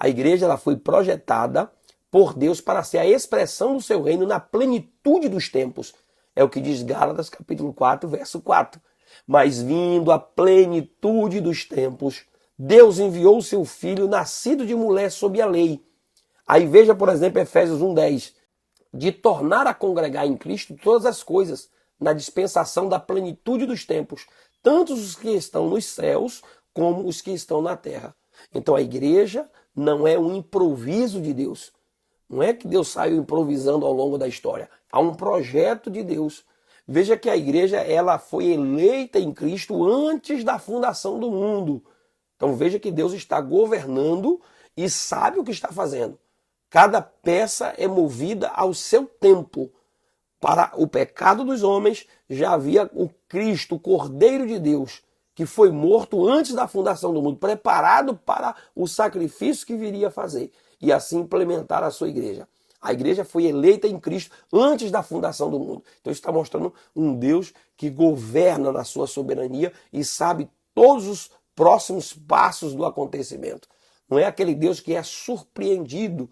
A igreja, ela foi projetada por Deus para ser a expressão do seu reino na plenitude dos tempos. É o que diz Gálatas capítulo 4, verso 4. Mas vindo a plenitude dos tempos, Deus enviou o seu Filho, nascido de mulher sob a lei. Aí veja, por exemplo, Efésios 1:10. De tornar a congregar em Cristo todas as coisas, na dispensação da plenitude dos tempos, tanto os que estão nos céus, como os que estão na terra. Então a igreja não é um improviso de Deus. Não é que Deus saiu improvisando ao longo da história. Há um projeto de Deus. Veja que a igreja, ela foi eleita em Cristo antes da fundação do mundo. Então veja que Deus está governando e sabe o que está fazendo. Cada peça é movida ao seu tempo. Para o pecado dos homens, já havia o Cristo, o Cordeiro de Deus, que foi morto antes da fundação do mundo, preparado para o sacrifício que viria a fazer, e assim implementar a sua igreja. A igreja foi eleita em Cristo antes da fundação do mundo. Então isso está mostrando um Deus que governa na sua soberania e sabe todos os próximos passos do acontecimento. Não é aquele Deus que é surpreendido.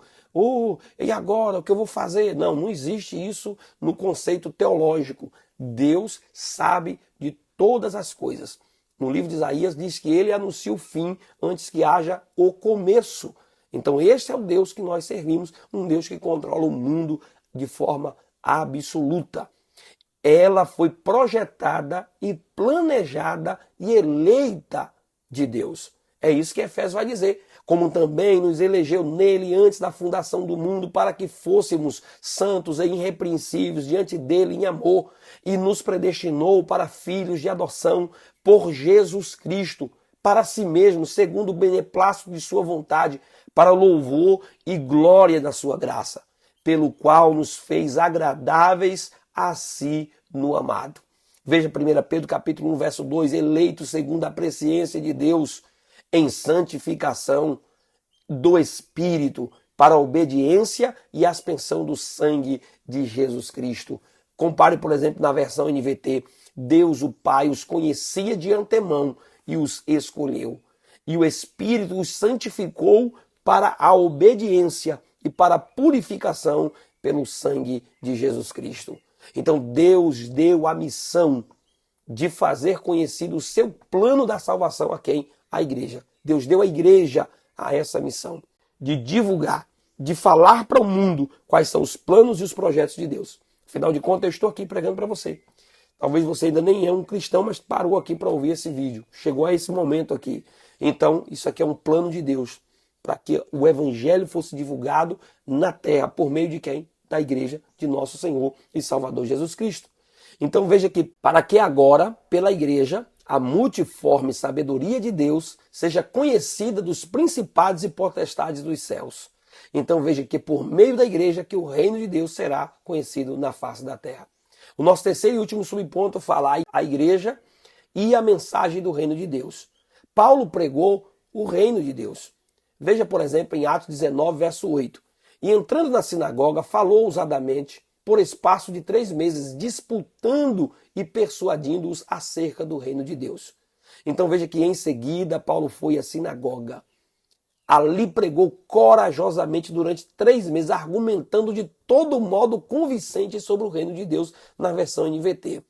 E agora, o que eu vou fazer? Não existe isso no conceito teológico. Deus sabe de todas as coisas. No livro de Isaías diz que ele anuncia o fim antes que haja o começo. Então esse é o Deus que nós servimos, um Deus que controla o mundo de forma absoluta. Ela foi projetada e planejada e eleita de Deus. É isso que Efésios vai dizer. Como também nos elegeu nele antes da fundação do mundo para que fôssemos santos e irrepreensíveis diante dele em amor e nos predestinou para filhos de adoção por Jesus Cristo, para si mesmo, segundo o beneplácito de sua vontade, para louvor e glória da sua graça, pelo qual nos fez agradáveis a si no amado. Veja 1 Pedro capítulo 1, verso 2, eleito segundo a presciência de Deus, em santificação do Espírito, para a obediência e a aspersão do sangue de Jesus Cristo. Compare, por exemplo, na versão NVT, Deus, o Pai, os conhecia de antemão e os escolheu. E o Espírito os santificou para a obediência e para a purificação pelo sangue de Jesus Cristo. Então Deus deu a missão de fazer conhecido o seu plano da salvação a quem? A igreja. Deus deu à igreja a essa missão de divulgar, de falar para o mundo quais são os planos e os projetos de Deus. Afinal de contas, eu estou aqui pregando para você. Talvez você ainda nem é um cristão, mas parou aqui para ouvir esse vídeo. Chegou a esse momento aqui. Então, isso aqui é um plano de Deus. para que o evangelho fosse divulgado na terra, por meio de quem? Da igreja de nosso Senhor e Salvador Jesus Cristo. Então veja que, para que agora, pela igreja, a multiforme sabedoria de Deus seja conhecida dos principados e potestades dos céus. Então veja que por meio da igreja que o reino de Deus será conhecido na face da terra. O nosso terceiro e último subponto fala a igreja e a mensagem do reino de Deus. Paulo pregou o reino de Deus. Veja, por exemplo, em Atos 19, verso 8. E entrando na sinagoga, falou ousadamente por espaço de 3 meses, disputando e persuadindo-os acerca do reino de Deus. Então veja que em seguida Paulo foi à sinagoga. Ali pregou corajosamente durante 3 meses, argumentando de todo modo convincente sobre o reino de Deus, na versão NVT.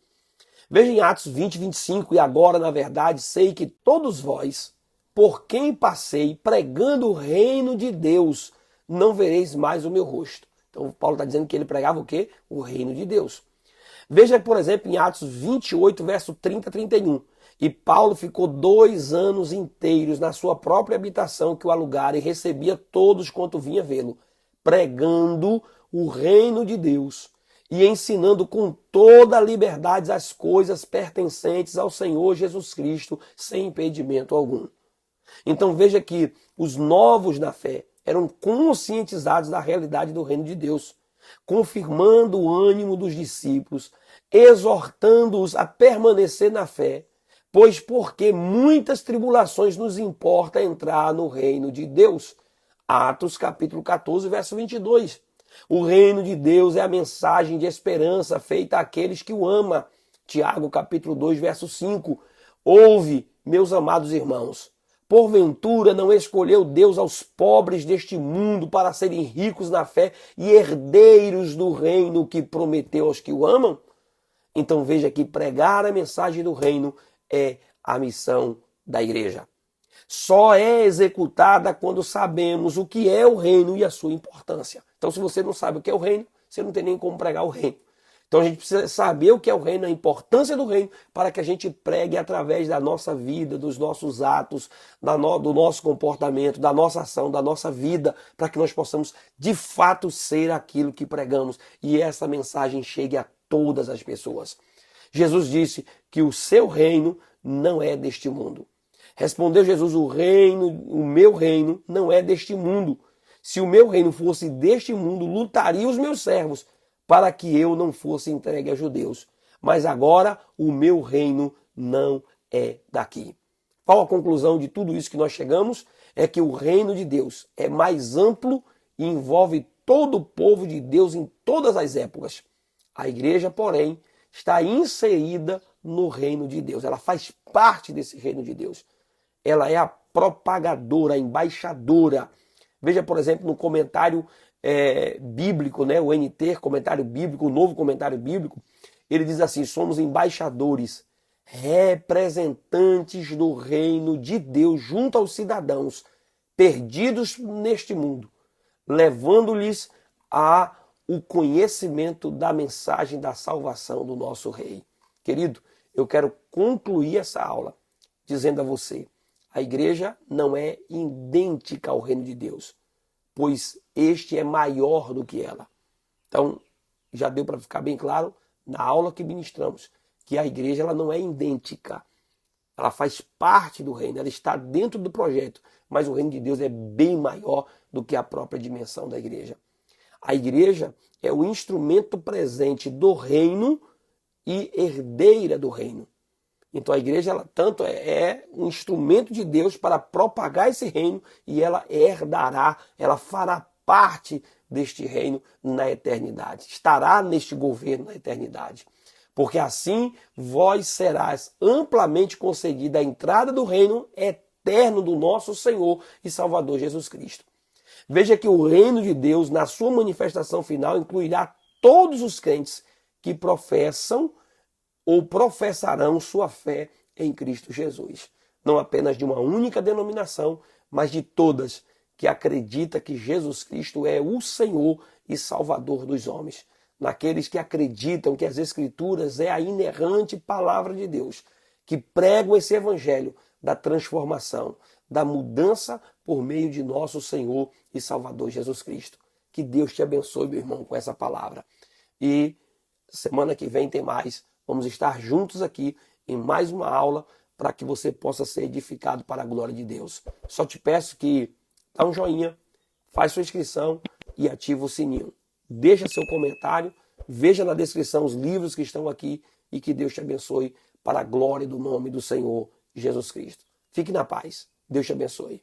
Veja em Atos 20, 25, e agora, na verdade, sei que todos vós, por quem passei pregando o reino de Deus, não vereis mais o meu rosto. Então Paulo está dizendo que ele pregava o quê? O reino de Deus. Veja, por exemplo, em Atos 28, verso 30 a 31. E Paulo ficou 2 anos inteiros na sua própria habitação que o alugara e recebia todos quanto vinha vê-lo, pregando o reino de Deus e ensinando com toda a liberdade as coisas pertencentes ao Senhor Jesus Cristo, sem impedimento algum. Então veja que os novos na fé eram conscientizados da realidade do reino de Deus, confirmando o ânimo dos discípulos, exortando-os a permanecer na fé, pois porque muitas tribulações nos importa entrar no reino de Deus. Atos capítulo 14, verso 22. O reino de Deus é a mensagem de esperança feita àqueles que o amam. Tiago capítulo 2, verso 5. Ouve, meus amados irmãos, porventura não escolheu Deus aos pobres deste mundo para serem ricos na fé e herdeiros do reino que prometeu aos que o amam? Então veja que pregar a mensagem do reino é a missão da igreja. Só é executada quando sabemos o que é o reino e a sua importância. Então se você não sabe o que é o reino, você não tem nem como pregar o reino. Então a gente precisa saber o que é o reino, a importância do reino, para que a gente pregue através da nossa vida, dos nossos atos, do nosso comportamento, da nossa ação, da nossa vida, para que nós possamos de fato ser aquilo que pregamos e essa mensagem chegue a todas as pessoas. Jesus disse que o seu reino não é deste mundo. Respondeu Jesus, o meu reino não é deste mundo. Se o meu reino fosse deste mundo, lutaria os meus servos para que eu não fosse entregue a judeus. Mas agora o meu reino não é daqui. Qual a conclusão de tudo isso que nós chegamos? É que o reino de Deus é mais amplo e envolve todo o povo de Deus em todas as épocas. A igreja, porém, está inserida no reino de Deus. Ela faz parte desse reino de Deus. Ela é a propagadora, a embaixadora. Veja, por exemplo, no comentário bíblico, né, o NT, comentário bíblico, o novo comentário bíblico, ele diz assim: somos embaixadores, representantes do reino de Deus junto aos cidadãos perdidos neste mundo, levando-lhes o conhecimento da mensagem da salvação do nosso Rei. Querido, eu quero concluir essa aula dizendo a você: a igreja não é idêntica ao reino de Deus, pois este é maior do que ela. Então, já deu para ficar bem claro na aula que ministramos, que a igreja ela não é idêntica. Ela faz parte do reino, ela está dentro do projeto, mas o reino de Deus é bem maior do que a própria dimensão da igreja. A igreja é o instrumento presente do reino e herdeira do reino. Então a igreja ela tanto é um instrumento de Deus para propagar esse reino e ela herdará, ela fará parte deste reino na eternidade. Estará neste governo na eternidade. Porque assim vós serás amplamente concedida a entrada do reino eterno do nosso Senhor e Salvador Jesus Cristo. Veja que o reino de Deus, na sua manifestação final, incluirá todos os crentes que professam ou professarão sua fé em Cristo Jesus. Não apenas de uma única denominação, mas de todas que acreditam que Jesus Cristo é o Senhor e Salvador dos homens. Naqueles que acreditam que as Escrituras é a inerrante palavra de Deus, que pregam esse evangelho da transformação, da mudança por meio de nosso Senhor e Salvador Jesus Cristo. Que Deus te abençoe, meu irmão, com essa palavra. E semana que vem tem mais. Vamos estar juntos aqui em mais uma aula para que você possa ser edificado para a glória de Deus. Só te peço que dá um joinha, faz sua inscrição e ativa o sininho. Deixa seu comentário, veja na descrição os livros que estão aqui e que Deus te abençoe para a glória do nome do Senhor Jesus Cristo. Fique na paz. Deus te abençoe.